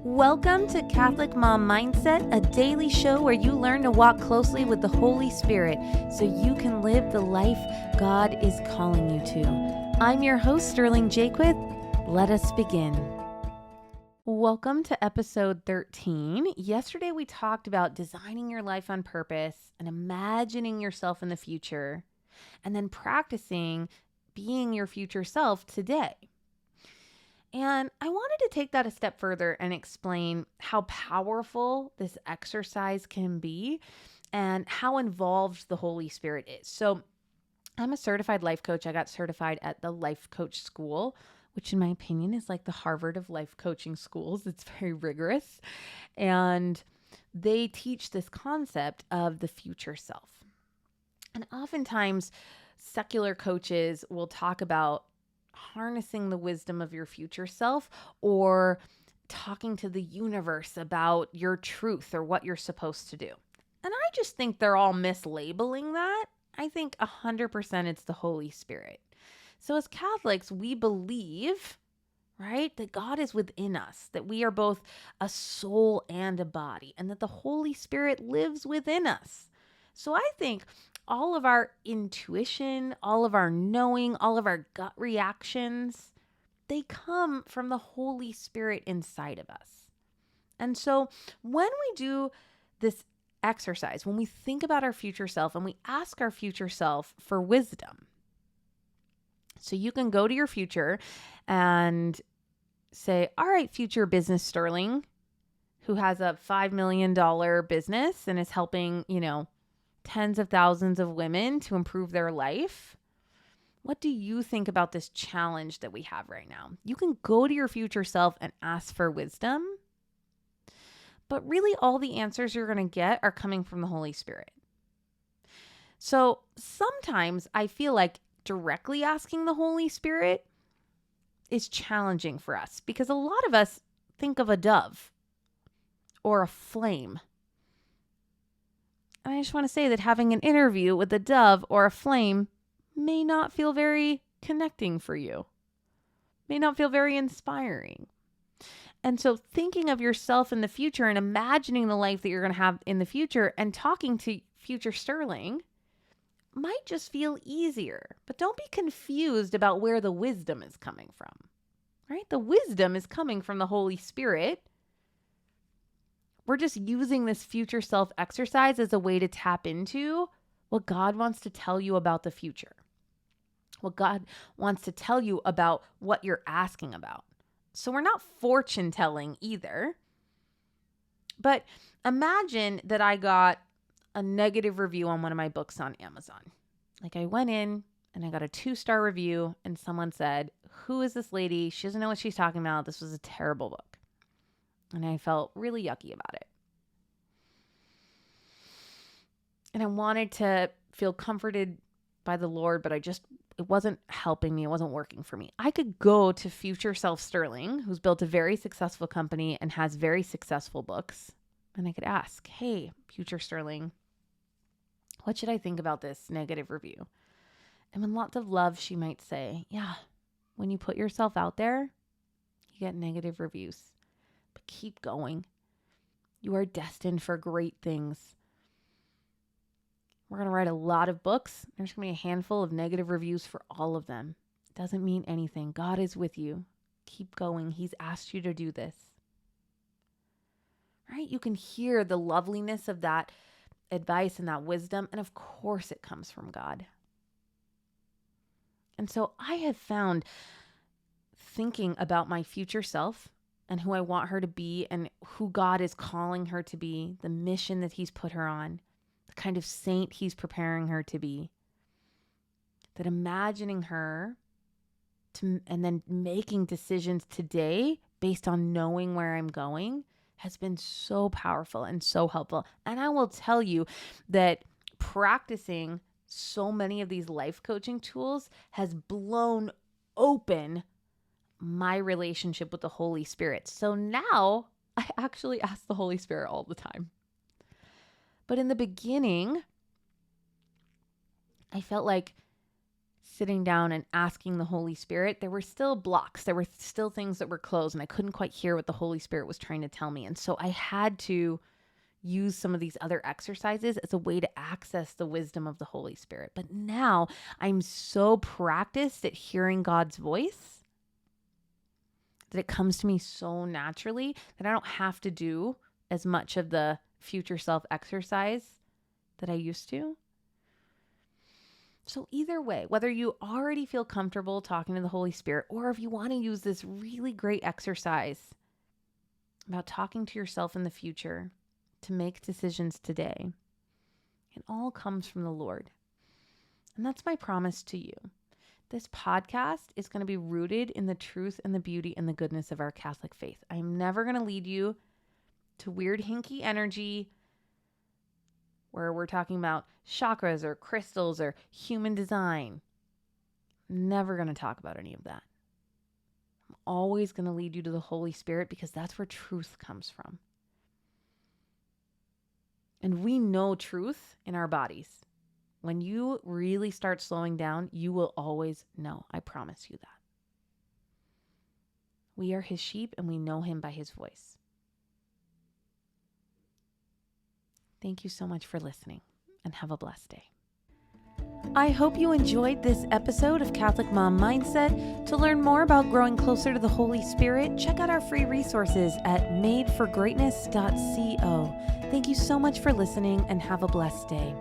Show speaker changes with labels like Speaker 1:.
Speaker 1: Welcome to Catholic Mom Mindset, a daily show where you learn to walk closely with the Holy Spirit so you can live the life God is calling you to. I'm your host, Sterling Jaquith. Let us begin. Welcome to episode 13. Yesterday we talked about designing your life on purpose and imagining yourself in the future, and then practicing being your future self today. And I wanted to take that a step further and explain how powerful this exercise can be and how involved the Holy Spirit is. So I'm a certified life coach. I got certified at the Life Coach School, which in my opinion is like the Harvard of life coaching schools. It's very rigorous. And they teach this concept of the future self. And oftentimes secular coaches will talk about harnessing the wisdom of your future self or talking to the universe about your truth or what you're supposed to do. And I just think they're all mislabeling that. I think 100% it's the Holy Spirit. So as Catholics, we believe, right, that God is within us, that we are both a soul and a body, and that the Holy Spirit lives within us. So I think all of our intuition, all of our knowing, all of our gut reactions, they come from the Holy Spirit inside of us. And so when we do this exercise, when we think about our future self and we ask our future self for wisdom, so you can go to your future and say, all right, future business Sterling, who has a $5 million business and is helping, tens of thousands of women to improve their life. What do you think about this challenge that we have right now? You can go to your future self and ask for wisdom, but really all the answers you're going to get are coming from the Holy Spirit. So sometimes I feel like directly asking the Holy Spirit is challenging for us because a lot of us think of a dove or a flame. And I just want to say that having an interview with a dove or a flame may not feel very connecting for you, may not feel very inspiring. And so thinking of yourself in the future and imagining the life that you're going to have in the future and talking to future Sterling might just feel easier. But don't be confused about where the wisdom is coming from, right? The wisdom is coming from the Holy Spirit. We're just using this future self exercise as a way to tap into what God wants to tell you about the future, what God wants to tell you about what you're asking about. So we're not fortune telling either. But imagine that I got a negative review on one of my books on Amazon. Like I went in and I got a 2-star review and someone said, "Who is this lady? She doesn't know what she's talking about. This was a terrible book." And I felt really yucky about it. And I wanted to feel comforted by the Lord, but it wasn't helping me. It wasn't working for me. I could go to future self Sterling, who's built a very successful company and has very successful books. And I could ask, "Hey, future Sterling, what should I think about this negative review?" And with lots of love, she might say, "Yeah, when you put yourself out there, you get negative reviews. But keep going. You are destined for great things. We're going to write a lot of books. There's going to be a handful of negative reviews for all of them. It doesn't mean anything. God is with you. Keep going. He's asked you to do this." Right? You can hear the loveliness of that advice and that wisdom. And of course it comes from God. And so I have found thinking about my future self and who I want her to be and who God is calling her to be, the mission that he's put her on, the kind of saint he's preparing her to be, that imagining her and then making decisions today based on knowing where I'm going has been so powerful and so helpful. And I will tell you that practicing so many of these life coaching tools has blown open my relationship with the Holy Spirit. So now I actually ask the Holy Spirit all the time. But in the beginning, I felt like sitting down and asking the Holy Spirit, there were still blocks. There were still things that were closed, and I couldn't quite hear what the Holy Spirit was trying to tell me. And so I had to use some of these other exercises as a way to access the wisdom of the Holy Spirit. But now I'm so practiced at hearing God's voice that it comes to me so naturally that I don't have to do as much of the future self exercise that I used to. So either way, whether you already feel comfortable talking to the Holy Spirit, or if you want to use this really great exercise about talking to yourself in the future to make decisions today, it all comes from the Lord. And that's my promise to you. This podcast is going to be rooted in the truth and the beauty and the goodness of our Catholic faith. I'm never going to lead you to weird, hinky energy where we're talking about chakras or crystals or human design. I'm never going to talk about any of that. I'm always going to lead you to the Holy Spirit because that's where truth comes from. And we know truth in our bodies. When you really start slowing down, you will always know. I promise you that. We are his sheep and we know him by his voice. Thank you so much for listening and have a blessed day. I hope you enjoyed this episode of Catholic Mom Mindset. To learn more about growing closer to the Holy Spirit, check out our free resources at madeforgreatness.co. Thank you so much for listening and have a blessed day.